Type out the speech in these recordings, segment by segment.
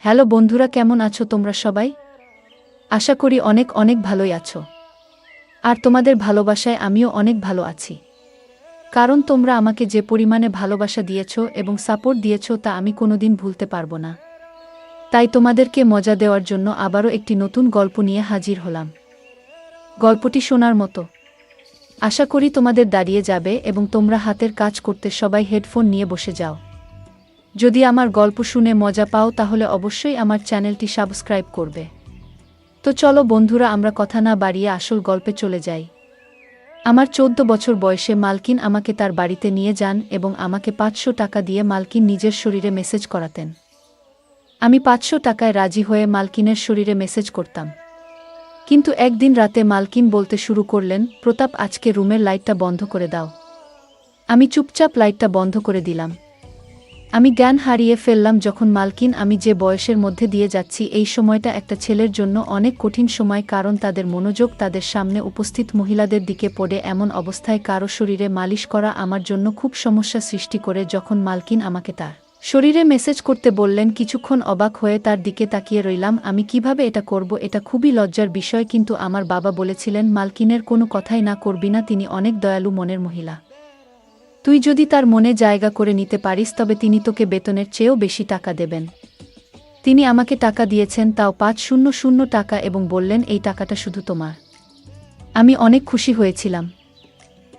Hello বন্ধুরা, কেমন আছো তোমরা সবাই? আশা করি অনেক অনেক ভালোই আছো। আর তোমাদের ভালোবাসায় আমিও অনেক ভালো আছি। কারণ তোমরা আমাকে যে পরিমাণে ভালোবাসা দিয়েছো এবং সাপোর্ট দিয়েছো তা আমি কোনোদিন ভুলতে পারবো না। তাই তোমাদেরকে মজা দেওয়ার জন্য আবারও একটি নতুন গল্প নিয়ে হাজির হলাম। গল্পটি শোনার মতো। আশা করি তোমাদের দাঁড়িয়ে যাবে এবং তোমরা হাতের কাজ করতে সবাই হেডফোন নিয়ে বসে যাও। যদি আমার গল্প শুনে মজা পাও তাহলে অবশ্যই আমার চ্যানেলটি সাবস্ক্রাইব করবে। তো চলো বন্ধুরা, আমরা কথা না বাড়িয়ে আসল গল্পে চলে যাই। আমার 14 বছর বয়সে মালকিন আমাকে তার বাড়িতে নিয়ে যান এবং আমাকে 500 টাকা দিয়ে মালকিন নিজের শরীরে মেসেজ করাতেন। আমি 500 টাকায় রাজি হয়ে মালকিনের শরীরে মেসেজ করতাম। কিন্তু একদিন রাতে মালকিন বলতে শুরু করলেন, প্রতাপ, আজকে রুমের লাইটটা বন্ধ করে দাও। আমি চুপচাপ লাইটটা বন্ধ করে দিলাম। আমি জ্ঞান হারিয়ে ফেললাম যখন মালকিন আমি যে বয়সের মধ্যে দিয়ে যাচ্ছি এই সময়টা একটা ছেলের জন্য অনেক কঠিন সময়, কারণ তাদের মনোযোগ তাদের সামনে উপস্থিত মহিলাদের দিকে পড়ে এমন অবস্থায় কারো শরীরে মালিশ করা আমার জন্য খুব সমস্যা সৃষ্টি করে। যখন মালকিন আমাকে তার শরীরে মেসেজ করতে বললেন, কিছুক্ষণ অবাক হয়ে তার দিকে তাকিয়ে রইলাম। আমি কিভাবে এটা করব, এটা খুবই লজ্জার বিষয়। কিন্তু আমার বাবা বলেছিলেন, মালকিনের কোনো কথাই না করবি না, তিনি অনেক দয়ালু মনের মহিলা। তুই যদি তার মনে জায়গা করে নিতে পারিস তবে তিনি তোকে বেতনের চেয়েও বেশি টাকা দেবেন। তিনি আমাকে টাকা দিয়েছেন, তাও 500 টাকা, এবং বললেন, এই টাকাটা শুধু তোমার। আমি অনেক খুশি হয়েছিলাম।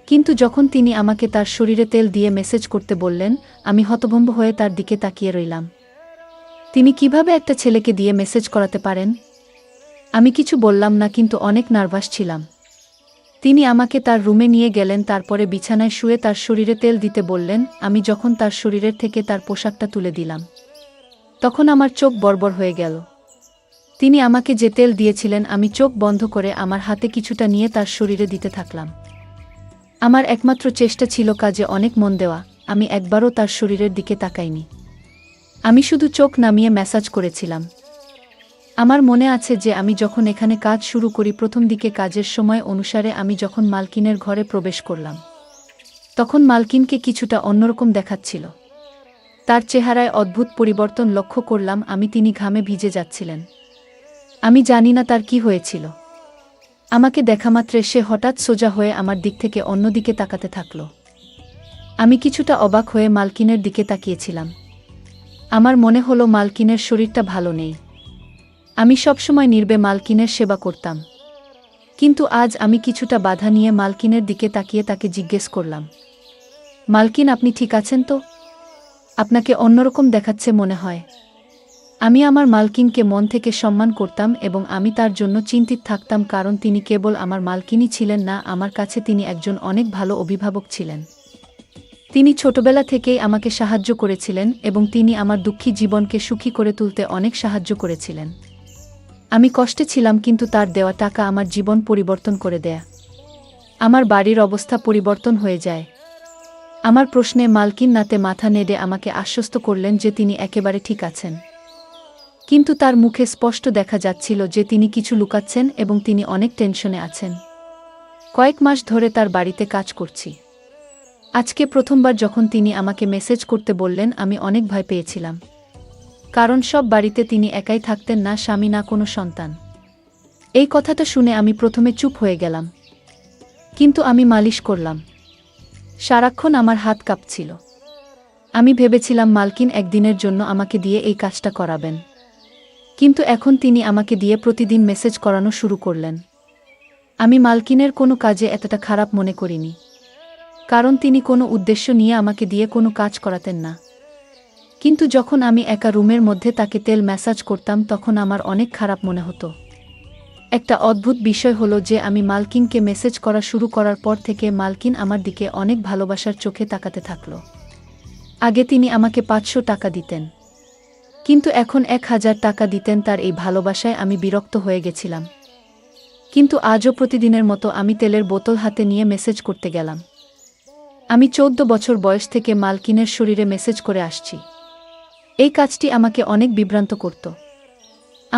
কিন্তু যখন তিনি আমাকে তার শরীরে তেল দিয়ে মেসেজ করতে বললেন, আমি হতভম্ব হয়ে তার দিকে তাকিয়ে রইলাম। তিনি কিভাবে একটা ছেলেকে দিয়ে মেসেজ করাতে পারেন? আমি কিছু বললাম না, কিন্তু অনেক নার্ভাস ছিলাম। তিনি আমাকে তার রুমে নিয়ে গেলেন, তারপরে বিছানায় শুয়ে তার শরীরে তেল দিতে বললেন। আমি যখন তার শরীরের থেকে তার পোশাকটা তুলে দিলাম তখন আমার চোখ বড়বড় হয়ে গেল। তিনি আমাকে যে তেল দিয়েছিলেন আমি চোখ বন্ধ করে আমার হাতে কিছুটা নিয়ে তার শরীরে দিতে থাকলাম। আমার একমাত্র চেষ্টা ছিল কাজে অনেক মন দেওয়া। আমি একবারও তার শরীরের দিকে তাকাইনি। আমি শুধু চোখ নামিয়ে ম্যাসাজ করেছিলাম। আমার মনে আছে যে আমি যখন এখানে কাজ শুরু করি, প্রথম দিকে কাজের সময় অনুসারে আমি যখন মালকিনের ঘরে প্রবেশ করলাম তখন মালকিনকে কিছুটা অন্যরকম দেখাচ্ছিল। তার চেহারায় অদ্ভুত পরিবর্তন লক্ষ্য করলাম আমি। তিনি ঘামে ভিজে যাচ্ছিলেন। আমি জানি না তার কি হয়েছিল। আমাকে দেখামাত্রে সে হঠাৎ সোজা হয়ে আমার দিক থেকে অন্যদিকে তাকাতে থাকল। আমি কিছুটা অবাক হয়ে মালকিনের দিকে তাকিয়েছিলাম। আমার মনে হলো মালকিনের শরীরটা ভালো নেই। আমি সবসময় নির্বে মালকিনের সেবা করতাম, কিন্তু আজ আমি কিছুটা বাধা নিয়ে মালকিনের দিকে তাকিয়ে তাকে জিজ্ঞেস করলাম, মালকিন, আপনি ঠিক আছেন তো? আপনাকে অন্যরকম দেখাচ্ছে মনে হয়। আমি আমার মালকিনকে মন থেকে সম্মান করতাম এবং আমি তার জন্য চিন্তিত থাকতাম, কারণ তিনি কেবল আমার মালকিনই ছিলেন না, আমার কাছে তিনি একজন অনেক ভালো অভিভাবক ছিলেন। তিনি ছোটবেলা থেকেই আমাকে সাহায্য করেছিলেন এবং তিনি আমার দুঃখী জীবনকে সুখী করে তুলতে অনেক সাহায্য করেছিলেন। আমি কষ্টে ছিলাম, কিন্তু তার দেওয়া টাকা আমার জীবন পরিবর্তন করে দেয়া। আমার বাড়ির অবস্থা পরিবর্তন হয়ে যায়। আমার প্রশ্নে মালকিন নাতে মাথা নেড়ে আমাকে আশ্বস্ত করলেন যে তিনি একেবারে ঠিক আছেন। কিন্তু তার মুখে স্পষ্ট দেখা যাচ্ছিল যে তিনি কিছু লুকাচ্ছেন এবং তিনি অনেক টেনশনে আছেন। কয়েক মাস ধরে তার বাড়িতে কাজ করছি। আজকে প্রথমবার যখন তিনি আমাকে মেসেজ করতে বললেন আমি অনেক ভয় পেয়েছিলাম, কারণ সব বাড়িতে তিনি একাই থাকতেন, না স্বামী না কোনো সন্তান। এই কথাটা শুনে আমি প্রথমে চুপ হয়ে গেলাম, কিন্তু আমি মালিশ করলাম। সারাক্ষণ আমার হাত কাঁপছিল। আমি ভেবেছিলাম মালকিন একদিনের জন্য আমাকে দিয়ে এই কাজটা করাবেন, কিন্তু এখন তিনি আমাকে দিয়ে প্রতিদিন মেসেজ করানো শুরু করলেন। আমি মালকিনের কোনো কাজে এতটা খারাপ মনে করিনি, কারণ তিনি কোনো উদ্দেশ্য নিয়ে আমাকে দিয়ে কোনো কাজ করাতেন না। কিন্তু যখন আমি একা রুমের মধ্যে তাকে তেল ম্যাসাজ করতাম তখন আমার অনেক খারাপ মনে হতো। একটা অদ্ভুত বিষয় হলো যে আমি মালকিনকে মেসেজ করা শুরু করার পর থেকে মালকিন আমার দিকে অনেক ভালোবাসার চোখে তাকাতে থাকল। আগে তিনি আমাকে 500 টাকা দিতেন, কিন্তু এখন 1000 টাকা দিতেন। তার এই ভালোবাসায় আমি বিরক্ত হয়ে গেছিলাম। কিন্তু আজও প্রতিদিনের মতো আমি তেলের বোতল হাতে নিয়ে মেসেজ করতে গেলাম। আমি 14 বছর বয়স থেকে মালকিনের শরীরে মেসেজ করে আসছি। এই কাজটি আমাকে অনেক বিভ্রান্ত করত।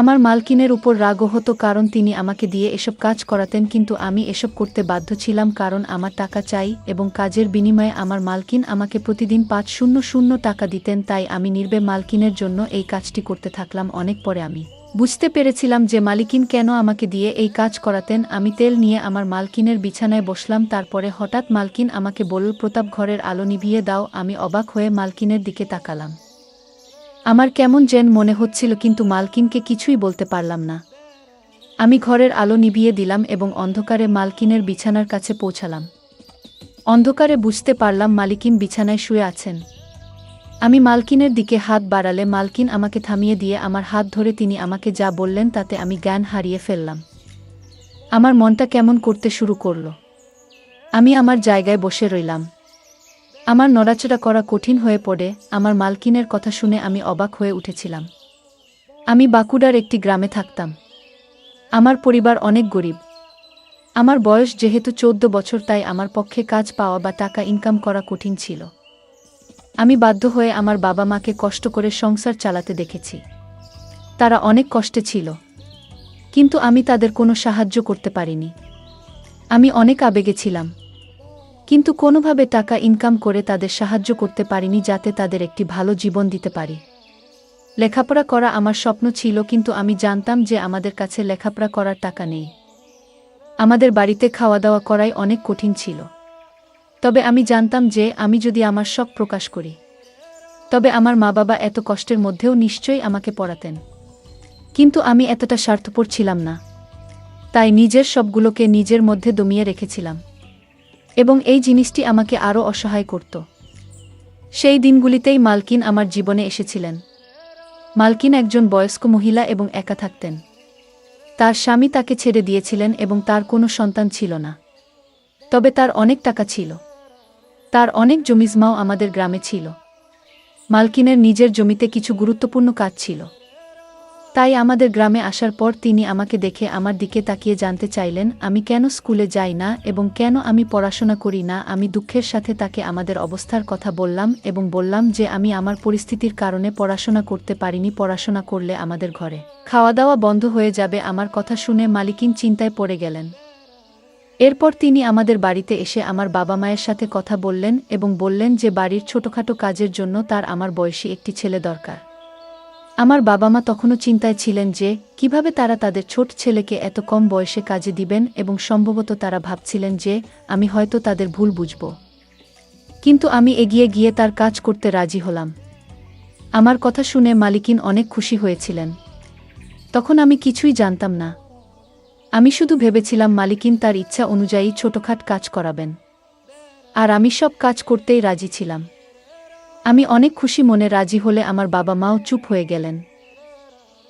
আমার মালকিনের উপর রাগও হতো, কারণ তিনি আমাকে দিয়ে এসব কাজ করাতেন, কিন্তু আমি এসব করতে বাধ্য ছিলাম কারণ আমার টাকা চাই এবং কাজের বিনিময়ে আমার মালকিন আমাকে প্রতিদিন ৫০০ টাকা দিতেন। তাই আমি নির্বে মালকিনের জন্য এই কাজটি করতে থাকলাম। অনেক পরে আমি বুঝতে পেরেছিলাম যে মালিকিন কেন আমাকে দিয়ে এই কাজ করাতেন। আমি তেল নিয়ে আমার মালকিনের বিছানায় বসলাম। তারপরে হঠাৎ মালকিন আমাকে বলল, প্রতাপ, ঘরের আলো নিভিয়ে দাও। আমি অবাক হয়ে মালকিনের দিকে তাকালাম। আমার কেমন যেন মনে হচ্ছিল, কিন্তু মালকিনকে কিছুই বলতে পারলাম না। আমি ঘরের আলো নিভিয়ে দিলাম এবং অন্ধকারে মালকিনের বিছানার কাছে পৌঁছালাম। অন্ধকারে বুঝতে পারলাম মালিকিন বিছানায় শুয়ে আছেন। আমি মালকিনের দিকে হাত বাড়ালে মালকিন আমাকে থামিয়ে দিয়ে আমার হাত ধরে তিনি আমাকে যা বললেন তাতে আমি জ্ঞান হারিয়ে ফেললাম। আমার মনটা কেমন করতে শুরু করল। আমি আমার জায়গায় বসে রইলাম। আমার নড়াচড়া করা কঠিন হয়ে পড়ে। আমার মালকিনের কথা শুনে আমি অবাক হয়ে উঠেছিলাম। আমি বাঁকুড়ার একটি গ্রামে থাকতাম। আমার পরিবার অনেক গরিব। আমার বয়স যেহেতু ১৪ বছর, তাই আমার পক্ষে কাজ পাওয়া বা টাকা ইনকাম করা কঠিন ছিল। আমি বাধ্য হয়ে আমার বাবা মাকে কষ্ট করে সংসার চালাতে দেখেছি। তারা অনেক কষ্টে ছিল, কিন্তু আমি তাদের কোনো সাহায্য করতে পারিনি। আমি অনেক আবেগে ছিলাম, কিন্তু কোনোভাবে টাকা ইনকাম করে তাদের সাহায্য করতে পারিনি যাতে তাদের একটি ভালো জীবন দিতে পারি। লেখাপড়া করা আমার স্বপ্ন ছিল, কিন্তু আমি জানতাম যে আমাদের কাছে লেখাপড়া করার টাকা নেই। আমাদের বাড়িতে খাওয়া দাওয়া করাই অনেক কঠিন ছিল। তবে আমি জানতাম যে আমি যদি আমার শখ প্রকাশ করি, তবে আমার মা বাবা এত কষ্টের মধ্যেও নিশ্চয়ই আমাকে পড়াতেন। কিন্তু আমি এতটা স্বার্থপর ছিলাম না, তাই নিজের সবগুলোকে নিজের মধ্যে দমিয়ে রেখেছিলাম এবং এই জিনিসটি আমাকে আরও অসহায় করত। সেই দিনগুলিতেই মালকিন আমার জীবনে এসেছিলেন। মালকিন একজন বয়স্ক মহিলা এবং একা থাকতেন। তার স্বামী তাকে ছেড়ে দিয়েছিলেন এবং তার কোনো সন্তান ছিল না। তবে তার অনেক টাকা ছিল। তার অনেক জমিজমাও আমাদের গ্রামে ছিল। মালকিনের নিজের জমিতে কিছু গুরুত্বপূর্ণ কাজ ছিল। তাই আমাদের গ্রামে আসার পর তিনি আমাকে দেখে আমার দিকে তাকিয়ে জানতে চাইলেন আমি কেন স্কুলে যাই না এবং কেন আমি পড়াশোনা করি না। আমি দুঃখের সাথে তাকে আমাদের অবস্থার কথা বললাম এবং বললাম যে আমি আমার পরিস্থিতির কারণে পড়াশোনা করতে পারিনি। পড়াশোনা করলে আমাদের ঘরে খাওয়া দাওয়া বন্ধ হয়ে যাবে। আমার কথা শুনে মালিকিন চিন্তায় পড়ে গেলেন। এরপর তিনি আমাদের বাড়িতে এসে আমার বাবা মায়ের সাথে কথা বললেন এবং বললেন যে বাড়ির ছোটখাটো কাজের জন্য তার আমার বয়সী একটি ছেলে দরকার। আমার বাবা মা তখনও চিন্তায় ছিলেন যে কিভাবে তারা তাদের ছোট ছেলেকে এত কম বয়সে কাজে দিবেন এবং সম্ভবত তারা ভাবছিলেন যে আমি হয়তো তাদের ভুল বুঝব। কিন্তু আমি এগিয়ে গিয়ে তার কাজ করতে রাজি হলাম। আমার কথা শুনে মালিকিন অনেক খুশি হয়েছিলেন। তখন আমি কিছুই জানতাম না। আমি শুধু ভেবেছিলাম মালিকিন তার ইচ্ছা অনুযায়ী ছোটখাট কাজ করাবেন, আর আমি সব কাজ করতেই রাজি ছিলাম। আমি অনেক খুশি মনে রাজি হলে আমার বাবা মাও চুপ হয়ে গেলেন।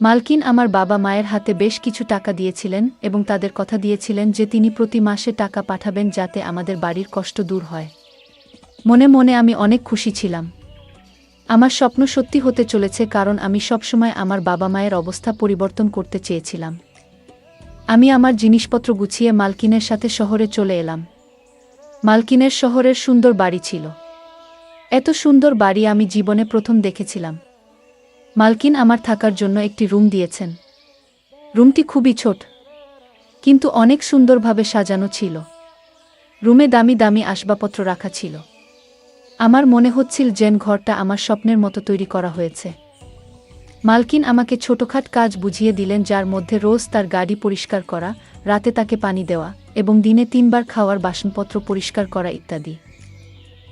মালকিন আমার বাবা মায়ের হাতে বেশ কিছু টাকা দিয়েছিলেন এবং তাদের কথা দিয়েছিলেন যে তিনি প্রতি মাসে টাকা পাঠাবেন যাতে আমাদের বাড়ির কষ্ট দূর হয়। মনে মনে আমি অনেক খুশি ছিলাম। আমার স্বপ্ন সত্যি হতে চলেছে, কারণ আমি সবসময় আমার বাবা মায়ের অবস্থা পরিবর্তন করতে চেয়েছিলাম। আমি আমার জিনিসপত্র গুছিয়ে মালকিনের সাথে শহরে চলে এলাম। মালকিনের শহরের সুন্দর বাড়ি ছিল। এত সুন্দর বাড়ি আমি জীবনে প্রথম দেখেছিলাম। মালকিন আমার থাকার জন্য একটি রুম দিয়েছেন। রুমটি খুবই ছোট, কিন্তু অনেক সুন্দরভাবে সাজানো ছিল। রুমে দামি দামি আসবাবপত্র রাখা ছিল। আমার মনে হচ্ছিল যেন ঘরটা আমার স্বপ্নের মতো তৈরি করা হয়েছে। মালকিন আমাকে ছোটখাট কাজ বুঝিয়ে দিলেন, যার মধ্যে রোজ তার গাড়ি পরিষ্কার করা, রাতে তাকে পানি দেওয়া এবং দিনে ৩ বার খাওয়ার বাসনপত্র পরিষ্কার করা ইত্যাদি।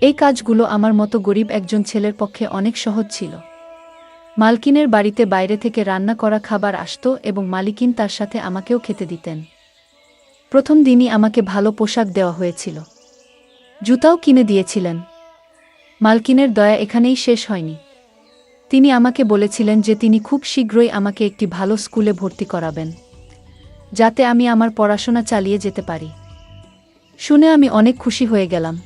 এই কাজগুলো আমার মতো গরিব একজন ছেলের পক্ষে অনেক সহজ ছিল। মালকিনের বাড়িতে বাইরে থেকে রান্না করা খাবার আসত এবং মালিকিন তার সাথে আমাকেও খেতে দিতেন। প্রথম দিনই আমাকে ভালো পোশাক দেওয়া হয়েছিল। জুতাও কিনে দিয়েছিলেন। মালকিনের দয়া এখানেই শেষ হয়নি। তিনি আমাকে বলেছিলেন যে তিনি খুব শীঘ্রই আমাকে একটি ভালো স্কুলে ভর্তি করাবেন, যাতে আমি আমার পড়াশোনা চালিয়ে যেতে পারি। শুনে আমি অনেক খুশি হয়ে গেলাম।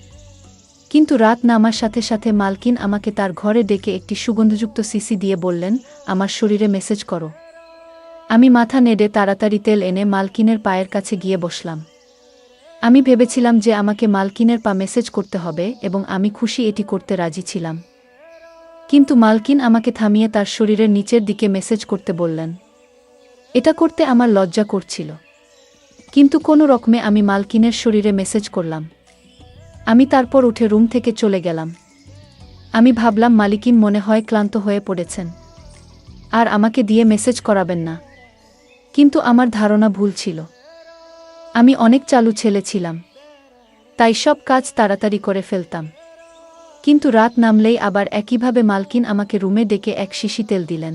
কিন্তু রাত নামার সাথে সাথে মালকিন আমাকে তার ঘরে ডেকে একটি সুগন্ধযুক্ত সিসি দিয়ে বললেন, আমার শরীরে মেসেজ করো। আমি মাথা নেড়ে তাড়াতাড়ি তেল এনে মালকিনের পায়ের কাছে গিয়ে বসলাম। আমি ভেবেছিলাম যে আমাকে মালকিনের পা মেসেজ করতে হবে এবং আমি খুশি এটি করতে রাজি ছিলাম। কিন্তু মালকিন আমাকে থামিয়ে তার শরীরের নিচের দিকে মেসেজ করতে বললেন। এটা করতে আমার লজ্জা করছিল, কিন্তু কোনো রকমে আমি মালকিনের শরীরে মেসেজ করলাম। আমি তারপর উঠে রুম থেকে চলে গেলাম। আমি ভাবলাম মালিকিন মনে হয় ক্লান্ত হয়ে পড়েছেন, আর আমাকে দিয়ে মেসেজ করাবেন না। কিন্তু আমার ধারণা ভুল ছিল। আমি অনেক চালু ছেলে ছিলাম, তাই সব কাজ তাড়াতাড়ি করে ফেলতাম। কিন্তু রাত নামলেই আবার একইভাবে মালকিন আমাকে রুমে ডেকে এক শিশি তেল দিলেন।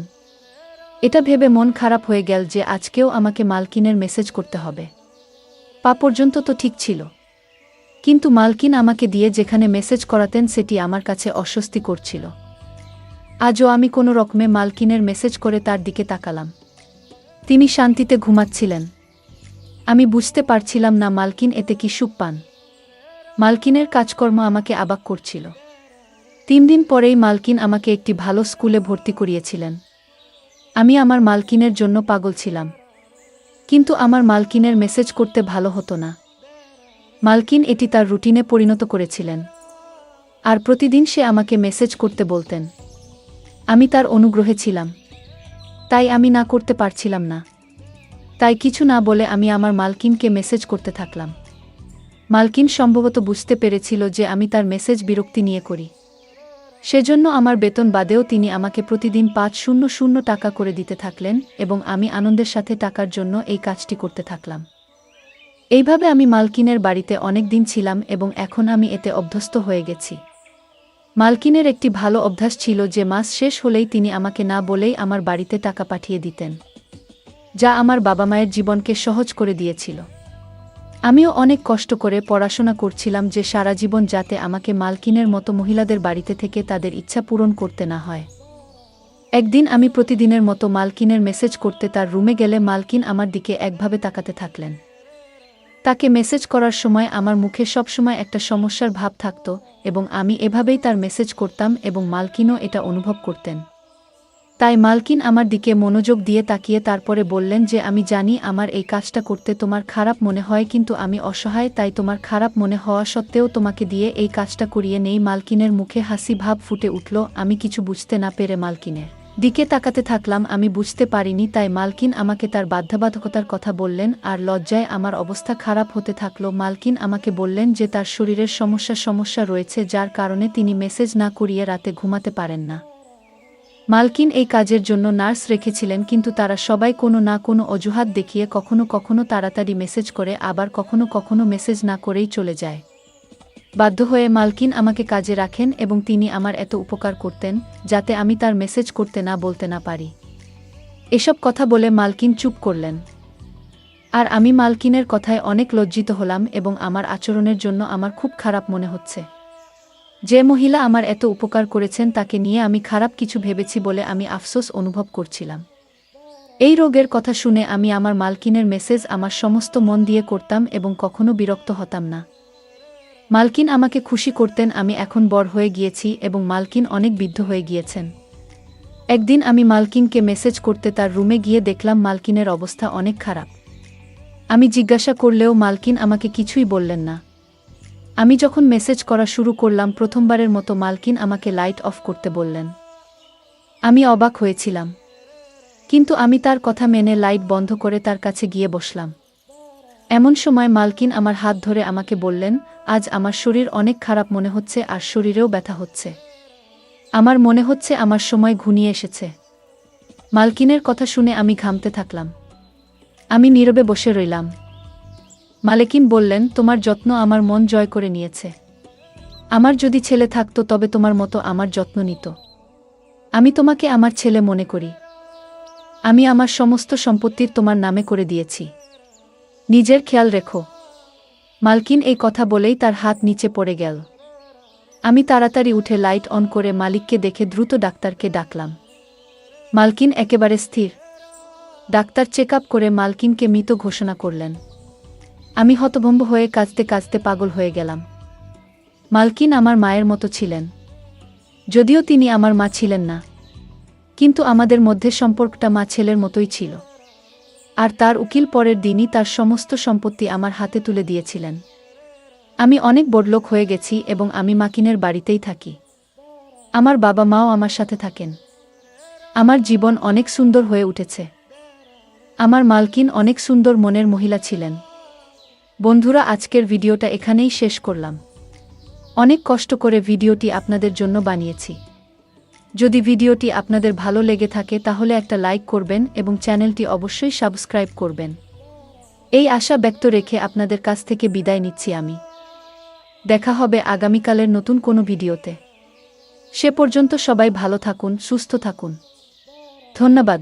এটা ভেবে মন খারাপ হয়ে গেল যে আজকেও আমাকে মালকিনের মেসেজ করতে হবে। পা পর্যন্ত তো ঠিক ছিল, কিন্তু মালকিন আমাকে দিয়ে যেখানে মেসেজ করাতেন সেটি আমার কাছে অস্বস্তি করছিল। আজও আমি কোনো রকমে মালকিনের মেসেজ করে তার দিকে তাকালাম। তিনি শান্তিতে ঘুমাচ্ছিলেন। আমি বুঝতে পারছিলাম না মালকিন এতে কি সুখ পান। মালকিনের কাজকর্ম আমাকে অবাক করছিল। 3 দিন পরেই মালকিন আমাকে একটি ভালো স্কুলে ভর্তি করিয়েছিলেন। আমি আমার মালকিনের জন্য পাগল ছিলাম, কিন্তু আমার মালকিনের মেসেজ করতে ভালো হতো না। মালকিন এটি তার রুটিনে পরিণত করেছিলেন, আর প্রতিদিন সে আমাকে মেসেজ করতে বলতেন। আমি তার অনুগ্রহে ছিলাম, তাই আমি না করতে পারছিলাম না। তাই কিছু না বলে আমি আমার মালকিনকে মেসেজ করতে থাকলাম। মালকিন সম্ভবত বুঝতে পেরেছিল যে আমি তার মেসেজ বিরক্তি নিয়ে করি। সেজন্য আমার বেতন বাদেও তিনি আমাকে প্রতিদিন 500 টাকা করে দিতে থাকলেন এবং আমি আনন্দের সাথে টাকার জন্য এই কাজটি করতে থাকলাম। এইভাবে আমি মালকিনের বাড়িতে অনেক দিন ছিলাম এবং এখন আমি এতে অভ্যস্ত হয়ে গেছি। মালকিনের একটি ভালো অভ্যাস ছিল যে মাস শেষ হলেই তিনি আমাকে না বলেই আমার বাড়িতে টাকা পাঠিয়ে দিতেন, যা আমার বাবা মায়ের জীবনকে সহজ করে দিয়েছিল। আমিও অনেক কষ্ট করে পড়াশোনা করছিলাম যে সারা জীবন যাতে আমাকে মালকিনের মতো মহিলাদের বাড়িতে থেকে তাদের ইচ্ছা পূরণ করতে না হয়। একদিন আমি প্রতিদিনের মতো মালকিনের মেসেজ করতে তার রুমে গেলে মালকিন আমার দিকে একভাবে তাকাতে থাকলেন। তাকে মেসেজ করার সময় আমার মুখে সবসময় একটা সমস্যার ভাব থাকত এবং আমি এভাবেই তার মেসেজ করতাম এবং মালকিনও এটা অনুভব করতেন। তাই মালকিন আমার দিকে মনোযোগ দিয়ে তাকিয়ে তারপরে বললেন যে আমি জানি আমার এই কাজটা করতে তোমার খারাপ মনে হয়, কিন্তু আমি অসহায়, তাই তোমার খারাপ মনে হওয়া সত্ত্বেও তোমাকে দিয়ে এই কাজটা করিয়ে নেই। মালকিনের মুখে হাসি ভাব ফুটে উঠল। আমি কিছু বুঝতে না পেরে মালকিনের দিকে তাকাতে থাকলাম। আমি বুঝতে পারিনি, তাই মালকিন আমাকে তার বাধ্যবাধকতার কথা বললেন আর লজ্জায় আমার অবস্থা খারাপ হতে থাকলো। মালকিন আমাকে বললেন যে তার শরীরের সমস্যা রয়েছে, যার কারণে তিনি মেসেজ না করিয়ে রাতে ঘুমাতে পারেন না। মালকিন এই কাজের জন্য নার্স রেখেছিলেন, কিন্তু তারা সবাই কোনো না কোনো অজুহাত দেখিয়ে কখনো কখনো তাড়াতাড়ি মেসেজ করে, আবার কখনো কখনো মেসেজ না করেই চলে যায়। বাধ্য হয়ে মালকিন আমাকে কাজে রাখেন এবং তিনি আমার এত উপকার করতেন যাতে আমি তার মেসেজ করতে না বলতে না পারি। এসব কথা বলে মালকিন চুপ করলেন, আর আমি মালকিনের কথায় অনেক লজ্জিত হলাম এবং আমার আচরণের জন্য আমার খুব খারাপ মনে হচ্ছে। যে মহিলা আমার এত উপকার করেছেন তাকে নিয়ে আমি খারাপ কিছু ভেবেছি বলে আমি আফসোস অনুভব করছিলাম। এই রোগের কথা শুনে আমি আমার মালকিনের মেসেজ আমার সমস্ত মন দিয়ে করতাম এবং কখনো বিরক্ত হতাম না। মালকিন আমাকে খুশি করতেন। আমি এখন বড় হয়ে গিয়েছি এবং মালকিন অনেক বৃদ্ধ হয়ে গিয়েছেন। একদিন আমি মালকিনকে মেসেজ করতে তার রুমে গিয়ে দেখলাম মালকিনের অবস্থা অনেক খারাপ। আমি জিজ্ঞাসা করলেও মালকিন আমাকে কিছুই বললেন না। আমি যখন মেসেজ করা শুরু করলাম, প্রথমবারের মতো মালকিন আমাকে লাইট অফ করতে বললেন। আমি অবাক হয়েছিলাম, কিন্তু আমি তার কথা মেনে লাইট বন্ধ করে তার কাছে গিয়ে বসলাম। এমন সময় মালকিন আমার হাত ধরে আমাকে বললেন, আজ আমার শরীর অনেক খারাপ মনে হচ্ছে আর শরীরেও ব্যথা হচ্ছে। আমার মনে হচ্ছে আমার সময় ঘনিয়ে এসেছে। মালকিনের কথা শুনে আমি ঘামতে থাকলাম। আমি নীরবে বসে রইলাম। মালকিন বললেন, তোমার যত্ন আমার মন জয় করে নিয়েছে। আমার যদি ছেলে থাকতো তবে তোমার মতো আমার যত্ন নিত। আমি তোমাকে আমার ছেলে মনে করি। আমি আমার সমস্ত সম্পত্তির তোমার নামে করে দিয়েছি। নিজের খেয়াল রেখো। মালকিন এই কথা বলেই তার হাত নিচে পড়ে গেল। আমি তাড়াতাড়ি উঠে লাইট অন করে মালিককে দেখে দ্রুত ডাক্তারকে ডাকলাম। মালকিন একেবারে স্থির। ডাক্তার চেক আপ করে মালকিনকে মৃত ঘোষণা করলেন। আমি হতভম্ব হয়ে কাঁদতে কাঁদতে পাগল হয়ে গেলাম। মালকিন আমার মায়ের মতো ছিলেন, যদিও তিনি আমার মা ছিলেন না, কিন্তু আমাদের মধ্যে সম্পর্কটা মা ছেলের মতোই ছিল। আর তার উকিল পরের দিনই তার সমস্ত সম্পত্তি আমার হাতে তুলে দিয়েছিলেন। আমি অনেক বড়লোক হয়ে গেছি এবং আমি মাকিনের বাড়িতেই থাকি। আমার বাবা মাও আমার সাথে থাকেন। আমার জীবন অনেক সুন্দর হয়ে উঠেছে। আমার মালকিন অনেক সুন্দর মনের মহিলা ছিলেন। বন্ধুরা, আজকের ভিডিওটা এখানেই শেষ করলাম। অনেক কষ্ট করে ভিডিওটি আপনাদের জন্য বানিয়েছি। যদি ভিডিওটি আপনাদের ভালো লেগে থাকে তাহলে একটা লাইক করবেন এবং চ্যানেলটি অবশ্যই সাবস্ক্রাইব করবেন। এই আশা ব্যক্ত রেখে আপনাদের কাছ থেকে বিদায় নিচ্ছি আমি। দেখা হবে আগামীকালের নতুন কোনো ভিডিওতে। সে পর্যন্ত সবাই ভালো থাকুন, সুস্থ থাকুন। ধন্যবাদ।